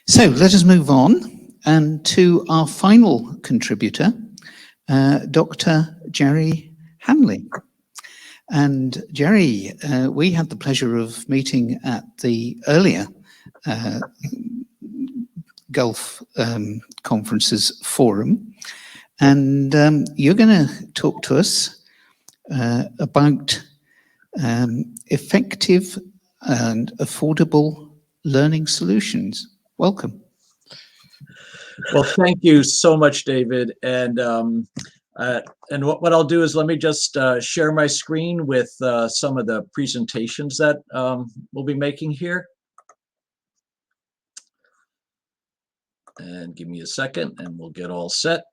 So let us move on and to our final contributor, Dr. Gerry Hanley. And Gerry, we had the pleasure of meeting at the earlier Gulf Conferences Forum. And you're going to talk to us about effective and affordable learning solutions. Welcome. Well, thank you so much, David. And what I'll do is let me just share my screen with some of the presentations that we'll be making here. And give me a second and we'll get all set.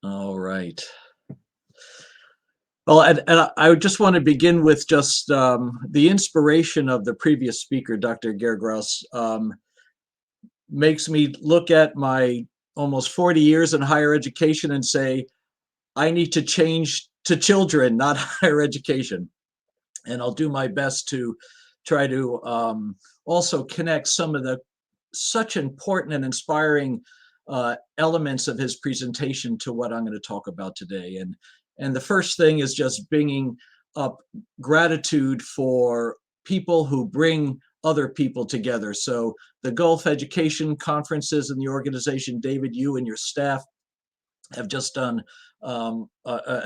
All right. Well, and I just want to begin with just the inspiration of the previous speaker, Dr. Gerry makes me look at my almost 40 years in higher education and say, I need to change to children, not higher education. And I'll do my best to try to also connect some of the such important and inspiring elements of his presentation to what I'm going to talk about today. And the first thing is just bringing up gratitude for people who bring other people together. So the Gulf Education Conferences and the organization, David, you and your staff have just done an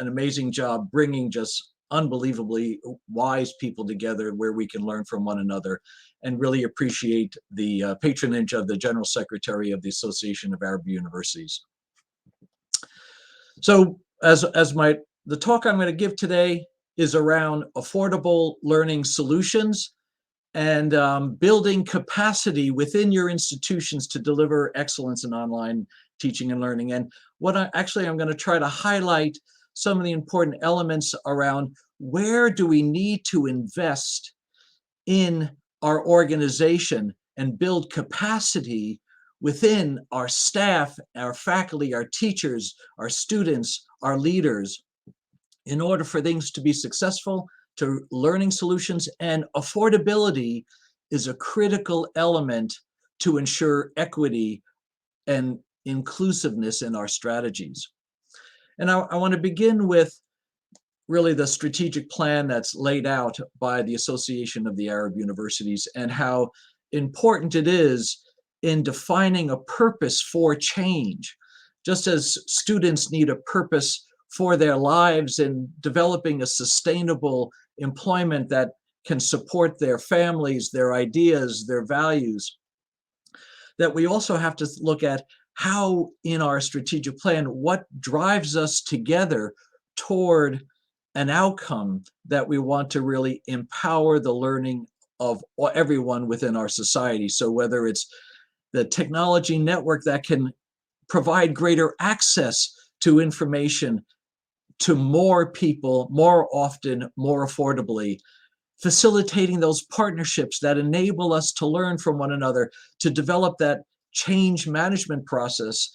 amazing job bringing just unbelievably wise people together where we can learn from one another, and really appreciate the patronage of the General Secretary of the Association of Arab Universities. So the talk I'm going to give today is around affordable learning solutions and building capacity within your institutions to deliver excellence in online teaching and learning. And I'm going to try to highlight some of the important elements around where do we need to invest in our organization and build capacity within our staff, our faculty, our teachers, our students, our leaders, in order for things to be successful, to learning solutions. And affordability is a critical element to ensure equity and inclusiveness in our strategies. And I want to begin with really the strategic plan that's laid out by the Association of the Arab Universities and how important it is in defining a purpose for change. Just as students need a purpose for their lives in developing a sustainable employment that can support their families, their ideas, their values, that we also have to look at how in our strategic plan, what drives us together toward an outcome that we want to really empower the learning of everyone within our society. So whether it's the technology network that can provide greater access to information to more people, more often, more affordably, facilitating those partnerships that enable us to learn from one another, to develop that change management process.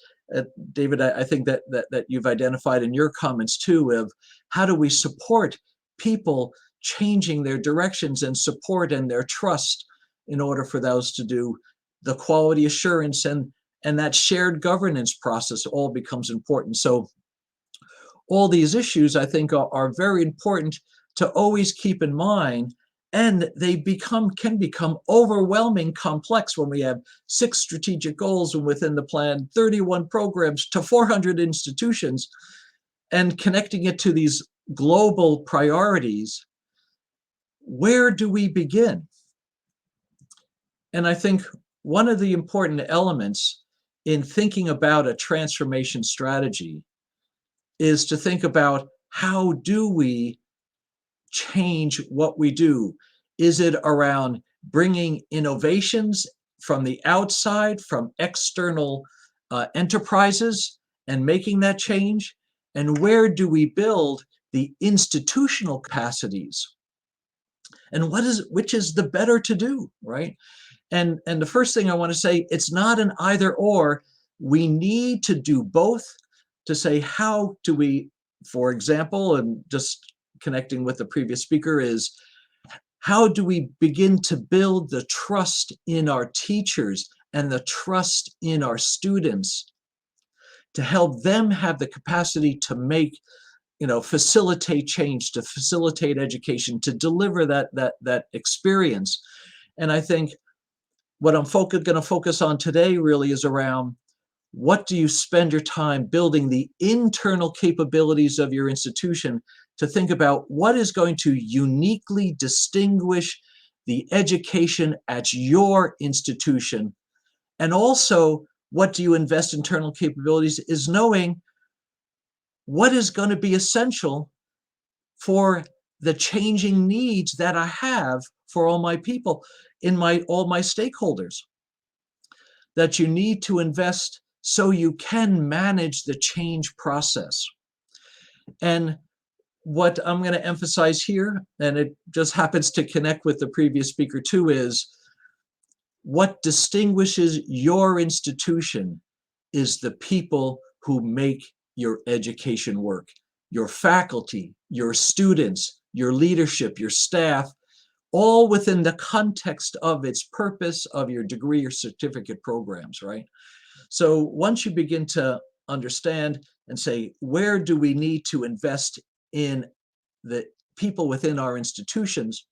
David, I think that you've identified in your comments too, of how do we support people changing their directions and support and their trust in order for those to do the quality assurance and that shared governance process all becomes important. So all these issues, I think, are very important to always keep in mind, and they can become overwhelming complex when we have 6 strategic goals and within the plan 31 programs to 400 institutions, and connecting it to these global priorities. Where do we begin? And I think one of the important elements in thinking about a transformation strategy is to think about how do we change what we do? Is it around bringing innovations from the outside, from external enterprises, and making that change? And where do we build the institutional capacities? And which is the better to do, right? And the first thing I want to say, it's not an either or. We need to do both to say, how do we, for example, and just connecting with the previous speaker, is How do we begin to build the trust in our teachers and the trust in our students to help them have the capacity to make, facilitate change, to facilitate education, to deliver that experience? And I think what I'm going to focus on today really is around, what do you spend your time building the internal capabilities of your institution to think about what is going to uniquely distinguish the education at your institution? And also, what do you invest in internal capabilities is knowing what is going to be essential for the changing needs that I have for all my people, all my stakeholders, that you need to invest so you can manage the change process. And what I'm going to emphasize here, and it just happens to connect with the previous speaker too, is what distinguishes your institution is the people who make your education work. Your faculty, your students, your leadership, your staff, all within the context of its purpose of your degree or certificate programs, right? So once you begin to understand and say, where do we need to invest in the people within our institutions?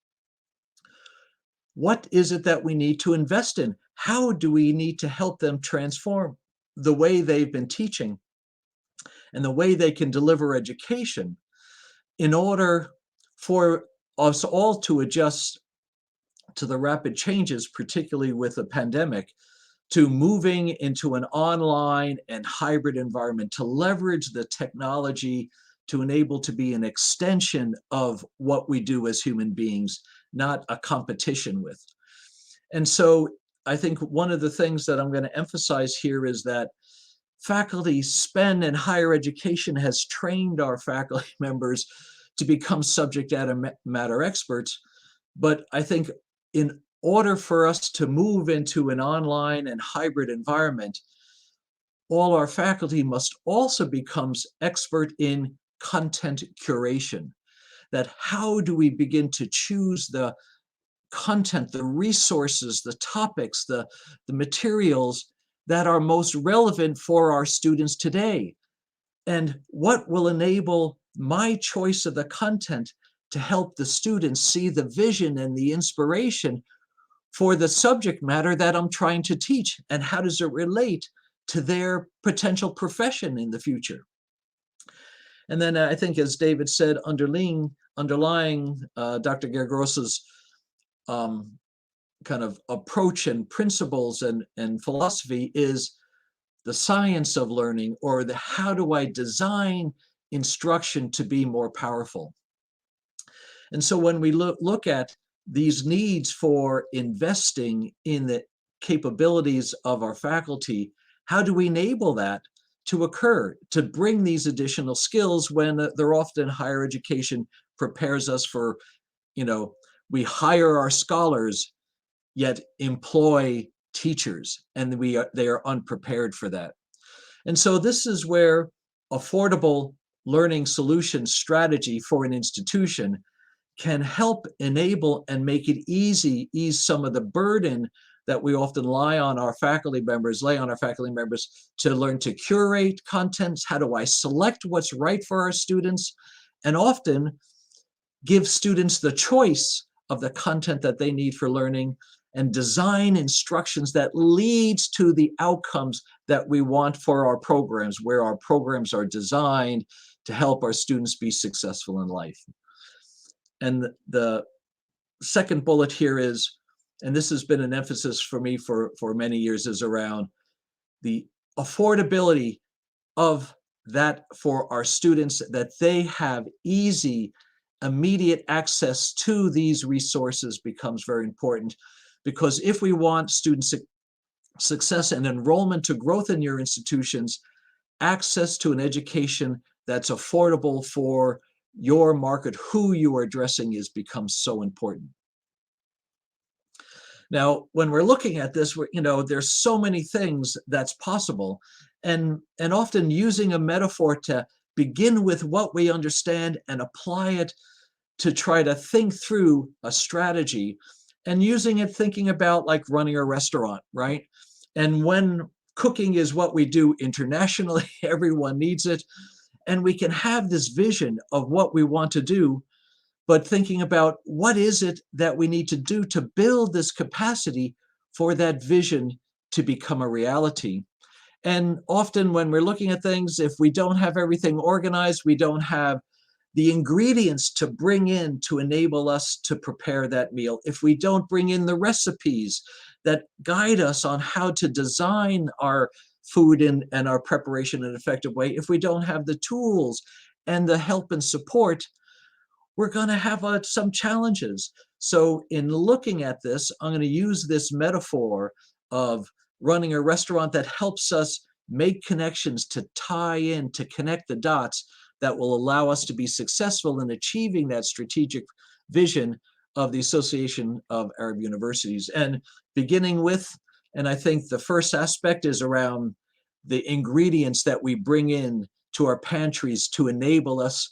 What is it that we need to invest in? How do we need to help them transform the way they've been teaching and the way they can deliver education in order for us all to adjust to the rapid changes, particularly with the pandemic, to moving into an online and hybrid environment, to leverage the technology to enable to be an extension of what we do as human beings, not a competition with. And so I think one of the things that I'm going to emphasize here is that faculty spend in higher education has trained our faculty members to become subject matter experts. But I think in order for us to move into an online and hybrid environment, all our faculty must also become expert in content curation. That how do we begin to choose the content, the resources, the topics, the materials that are most relevant for our students today? And what will enable my choice of the content to help the students see the vision and the inspiration for the subject matter that I'm trying to teach? And how does it relate to their potential profession in the future? And then I think, as David said, underlying Dr. Gargros's kind of approach and principles and philosophy is the science of learning, or the how do I design instruction to be more powerful. And so when we look at these needs for investing in the capabilities of our faculty, how do we enable that to occur, to bring these additional skills when they're often higher education prepares us for, we hire our scholars, yet employ teachers, and they are unprepared for that. And so this is where affordable learning solution strategy for an institution can help enable and make it ease some of the burden that we often lay on our faculty members to learn to curate contents. How do I select what's right for our students? And often give students the choice of the content that they need for learning, and design instructions that leads to the outcomes that we want for our programs, where our programs are designed to help our students be successful in life. And the second bullet here is, and this has been an emphasis for me for many years, is around the affordability of that for our students, that they have easy, immediate access to these resources becomes very important. Because if we want student success and enrollment to growth in your institutions, access to an education that's affordable for your market, who you are addressing, becomes so important. Now, when we're looking at this, there's so many things that's possible, and often using a metaphor to begin with what we understand and apply it to try to think through a strategy and using it, thinking about like running a restaurant, right? And when cooking is what we do internationally, everyone needs it. And we can have this vision of what we want to do, but thinking about what is it that we need to do to build this capacity for that vision to become a reality. And often when we're looking at things, if we don't have everything organized, we don't have the ingredients to bring in to enable us to prepare that meal, if we don't bring in the recipes that guide us on how to design our food and our preparation in an effective way, if we don't have the tools and the help and support, we're going to have some challenges. So in looking at this, I'm going to use this metaphor of running a restaurant that helps us make connections to tie in, to connect the dots that will allow us to be successful in achieving that strategic vision of the Association of Arab Universities. And beginning with, and I think the first aspect is around the ingredients that we bring in to our pantries to enable us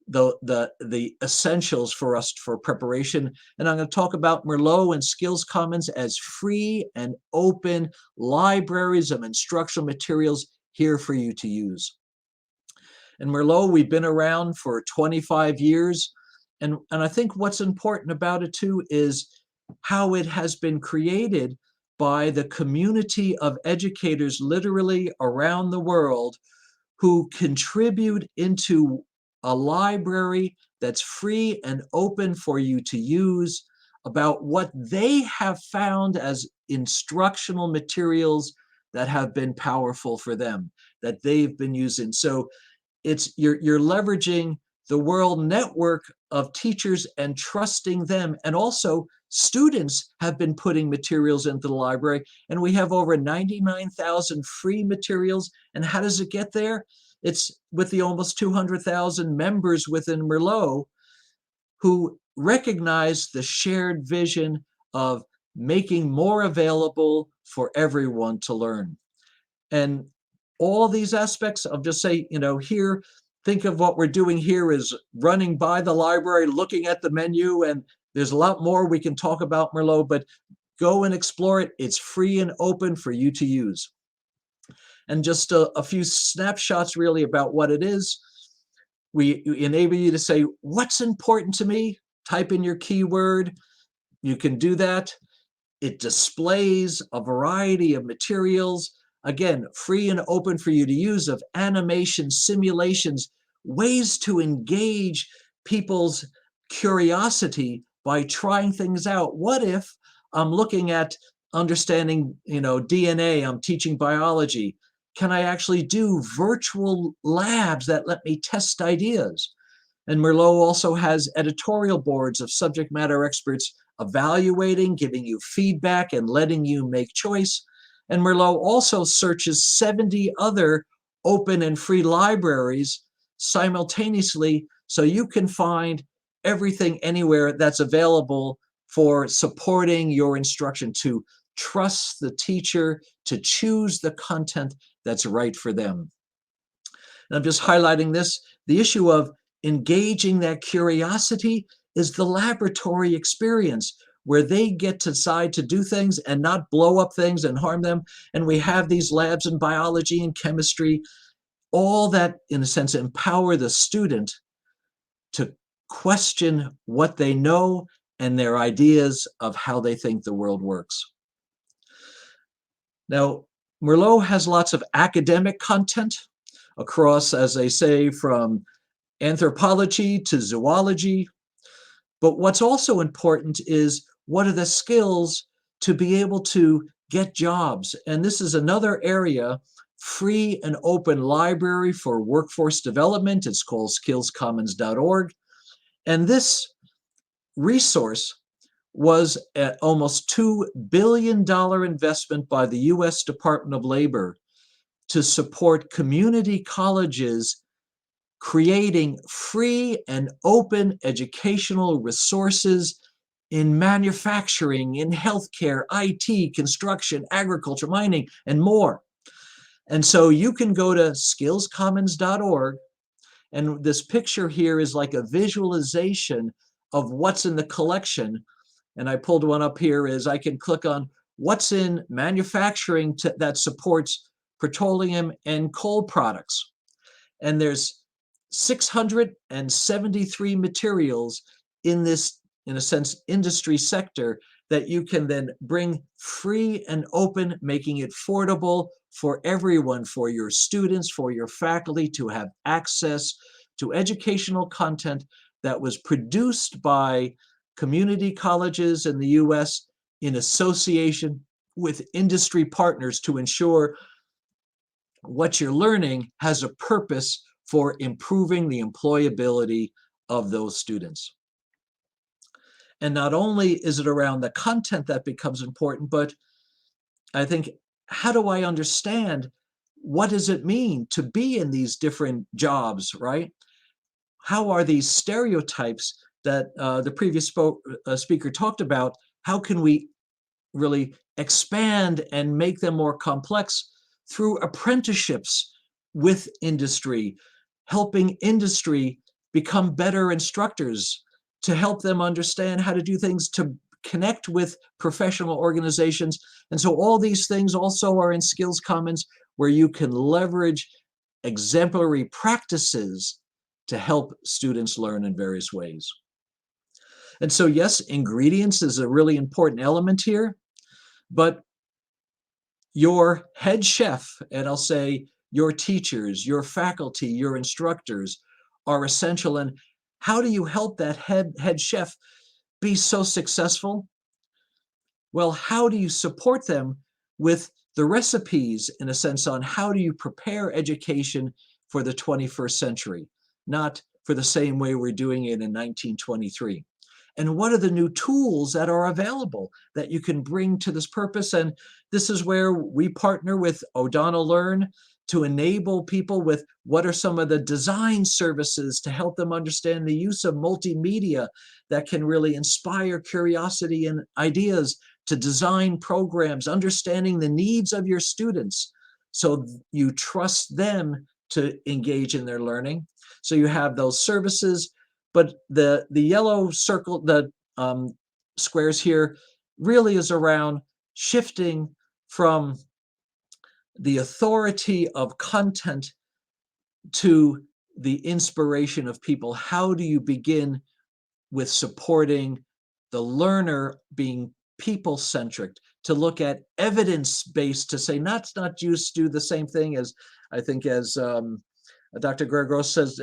the essentials for us for preparation. And I'm going to talk about Merlot and Skills Commons as free and open libraries of instructional materials here for you to use. And Merlot, we've been around for 25 years. And I think what's important about it too is how it has been created by the community of educators literally around the world who contribute into a library that's free and open for you to use about what they have found as instructional materials that have been powerful for them, that they've been using. So it's you're leveraging the world network of teachers and trusting them. And also students have been putting materials into the library, and we have over 99,000 free materials. And how does it get there? It's with the almost 200,000 members within Merlot who recognize the shared vision of making more available for everyone to learn. And all these aspects of just say, here, think of what we're doing here is running by the library, looking at the menu, and there's a lot more we can talk about Merlot, but go and explore it. It's free and open for you to use. And just a few snapshots really about what it is. We enable you to say, what's important to me? Type in your keyword. You can do that. It displays a variety of materials, again, free and open for you to use, of animations, simulations, ways to engage people's curiosity by trying things out. What if I'm looking at understanding, DNA, I'm teaching biology. Can I actually do virtual labs that let me test ideas? And Merlot also has editorial boards of subject matter experts evaluating, giving you feedback, and letting you make choice. And Merlot also searches 70 other open and free libraries simultaneously, so you can find everything anywhere that's available for supporting your instruction, to trust the teacher to choose the content that's right for them. And I'm just highlighting this. The issue of engaging that curiosity is the laboratory experience where they get to decide to do things and not blow up things and harm them. And we have these labs in biology and chemistry, all that, in a sense, empower the student to question what they know and their ideas of how they think the world works. Now, Merlot has lots of academic content across, as they say, from anthropology to zoology. But what's also important is, what are the skills to be able to get jobs? And this is another area, free and open library for workforce development. It's called skillscommons.org. And this resource was an almost $2 billion investment by the US Department of Labor to support community colleges creating free and open educational resources in manufacturing, in healthcare, IT, construction, agriculture, mining, and more. And so you can go to skillscommons.org, and this picture here is like a visualization of what's in the collection. And I pulled one up here is I can click on what's in manufacturing that supports petroleum and coal products. And there's 673 materials in this, in a sense, industry sector that you can then bring free and open, making it affordable for everyone, for your students, for your faculty to have access to educational content that was produced by community colleges in the US in association with industry partners to ensure what you're learning has a purpose for improving the employability of those students. And not only is it around the content that becomes important, but I think, how do I understand what does it mean to be in these different jobs, right? How are these stereotypes that the previous speaker talked about, how can we really expand and make them more complex through apprenticeships with industry, helping industry become better instructors, to help them understand how to do things, to connect with professional organizations. And so all these things also are in Skills Commons, where you can leverage exemplary practices to help students learn in various ways. And so yes, ingredients is a really important element here, but your head chef, and I'll say your teachers, your faculty, your instructors are essential. And how do you help that head chef be so successful? Well, how do you support them with the recipes, in a sense, on how do you prepare education for the 21st century, not for the same way we're doing it in 1923? And what are the new tools that are available that you can bring to this purpose? And this is where we partner with O'Donnell Learn to enable people with what are some of the design services to help them understand the use of multimedia that can really inspire curiosity and ideas to design programs, understanding the needs of your students so you trust them to engage in their learning. So you have those services, but the yellow circle, the squares here, really is around shifting from the authority of content to the inspiration of people. How do you begin with supporting the learner being people-centric, to look at evidence-based, to say not just do the same thing as, I think as Dr. Greg Gross says,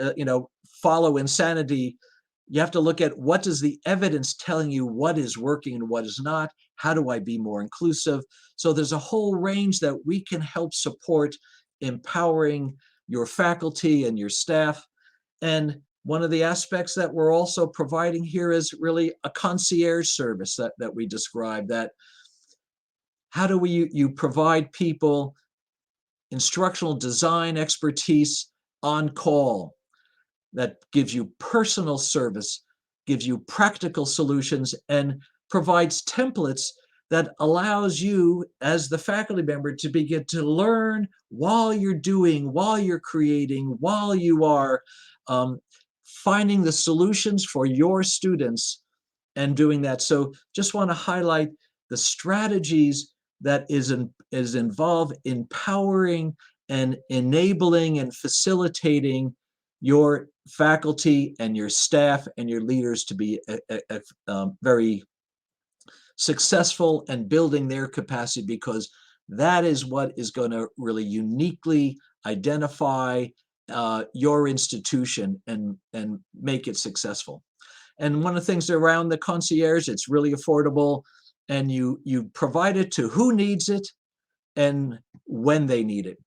follow insanity. You have to look at what is the evidence telling you what is working and what is not. How do I be more inclusive? So there's a whole range that we can help support empowering your faculty and your staff. And one of the aspects that we're also providing here is really a concierge service that we describe, that how do you provide people instructional design expertise on call that gives you personal service, gives you practical solutions, and provides templates that allows you as the faculty member to begin to learn while you're doing, while you're creating, while you are finding the solutions for your students and doing that. So just want to highlight the strategies that is involved in empowering and enabling and facilitating your faculty and your staff and your leaders to be very successful and building their capacity, because that is what is going to really uniquely identify your institution and make it successful. And one of the things around the concierge, it's really affordable, and you provide it to who needs it and when they need it.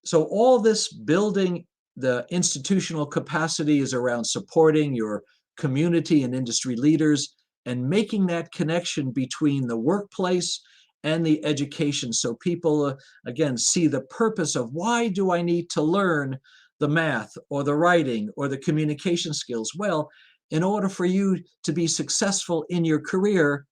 So all this building the institutional capacity is around supporting your community and industry leaders and making that connection between the workplace and the education, so people again see the purpose of, why do I need to learn the math or the writing or the communication skills? Well, in order for you to be successful in your career,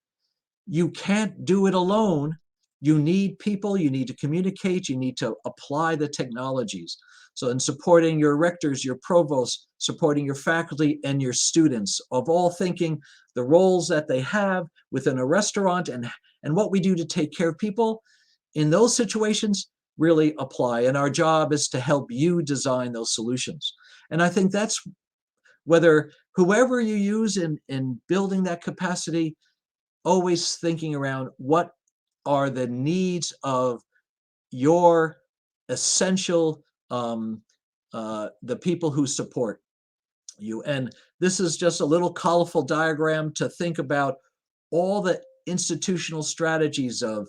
you can't do it alone. you need people, you need to communicate, you need to apply the technologies. So in supporting your rectors, your provosts, supporting your faculty and your students, of all thinking the roles that they have within a restaurant and what we do to take care of people, in those situations really apply. And our job is to help you design those solutions. And I think that's whether whoever you use in building that capacity, always thinking around what are the needs of your essential, the people who support you. And this is just a little colorful diagram to think about all the institutional strategies of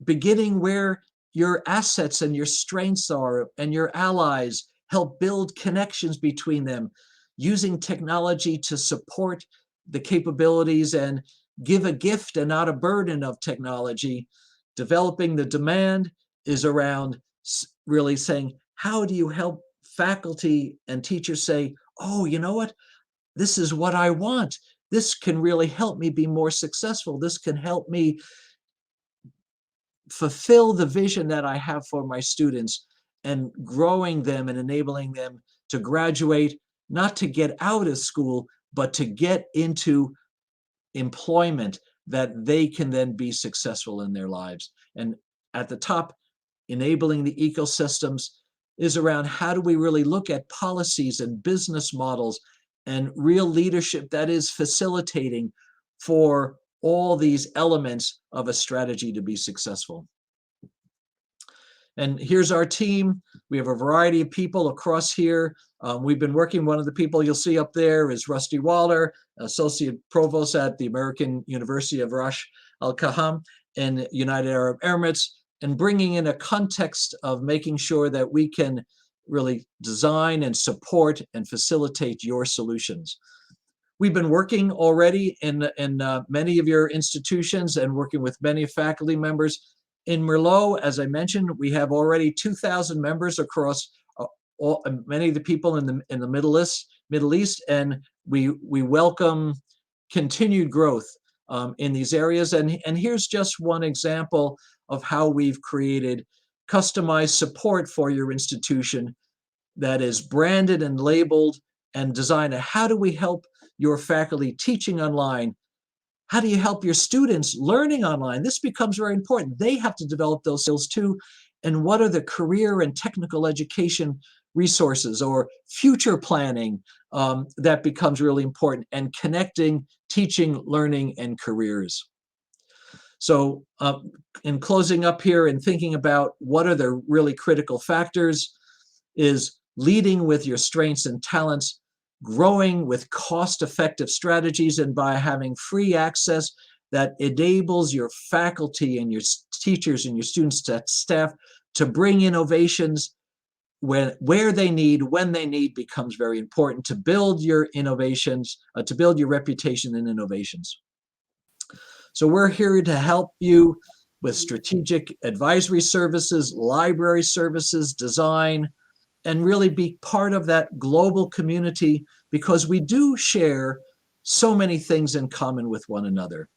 beginning where your assets and your strengths are and your allies, help build connections between them, using technology to support the capabilities and give a gift and not a burden of technology. Developing the demand is around really saying, how do you help faculty and teachers say, oh, you know what? This is what I want. This can really help me be more successful. This can help me fulfill the vision that I have for my students, and growing them and enabling them to graduate, not to get out of school, but to get into employment that they can then be successful in their lives. And at the top, enabling the ecosystems is around how do we really look at policies and business models and real leadership that is facilitating for all these elements of a strategy to be successful. And here's our team. We have a variety of people across here. We've been working, one of the people you'll see up there is Rusty Waller, Associate Provost at the American University of Ras Al Khaimah in United Arab Emirates, and bringing in a context of making sure that we can really design and support and facilitate your solutions. We've been working already in many of your institutions and working with many faculty members. In Merlot, as I mentioned, we have already 2,000 members across many of the people in the Middle East, and we welcome continued growth in these areas. And here's just one example of how we've created customized support for your institution that is branded and labeled and designed. How do we help your faculty teaching online? How do you help your students learning online? This becomes very important. They have to develop those skills too. And what are the career and technical education resources or future planning that becomes really important, and connecting teaching, learning, and careers. So in closing up here and thinking about what are the really critical factors is leading with your strengths and talents, growing with cost-effective strategies, and by having free access that enables your faculty and your teachers and your students, staff to bring innovations where they need, when they need, becomes very important to build your innovations, to build your reputation and innovations. So we're here to help you with strategic advisory services, library services, design, and really be part of that global community, because we do share so many things in common with one another.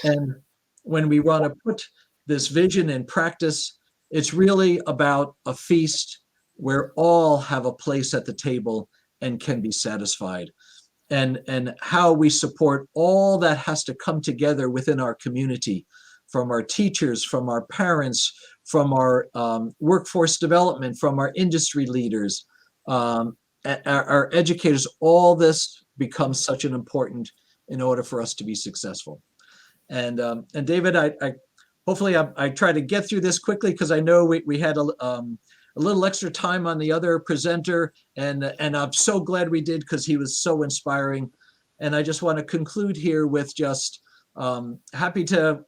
And when we want to put this vision in practice, it's really about a feast where all have a place at the table and can be satisfied. And how we support all that has to come together within our community, from our teachers, from our parents, from our workforce development, from our industry leaders, our educators. All this becomes such an important in order for us to be successful. And David, hopefully I try to get through this quickly, because I know we had a little extra time on the other presenter, and I'm so glad we did, because he was so inspiring. And I just want to conclude here with just happy to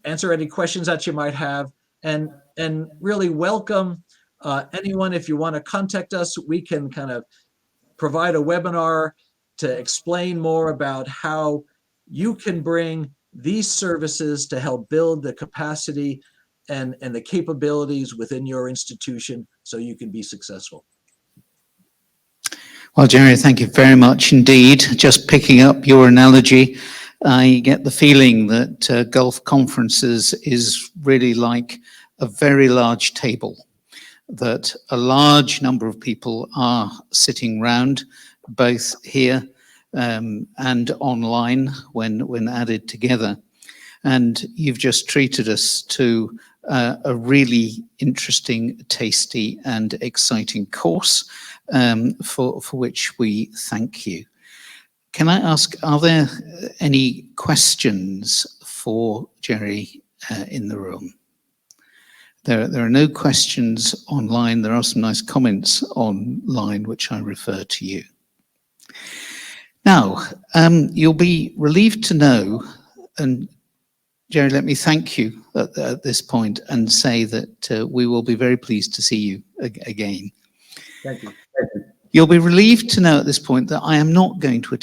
answer any questions that you might have, and really welcome anyone. If you want to contact us, we can kind of provide a webinar to explain more about how you can bring these services to help build the capacity and the capabilities within your institution so you can be successful. Well, Gerry, thank you very much indeed. Just picking up your analogy, I get the feeling that Gulf Conferences is really like a very large table, that a large number of people are sitting round, both here and online when added together. And you've just treated us to a really interesting, tasty and exciting course for which we thank you. Can I ask, are there any questions for Gerry in the room? There are no questions online. There are some nice comments online, which I refer to you. Now, you'll be relieved to know, and Gerry, let me thank you at this point and say that we will be very pleased to see you again. Thank you. You'll be relieved to know at this point that I am not going to attend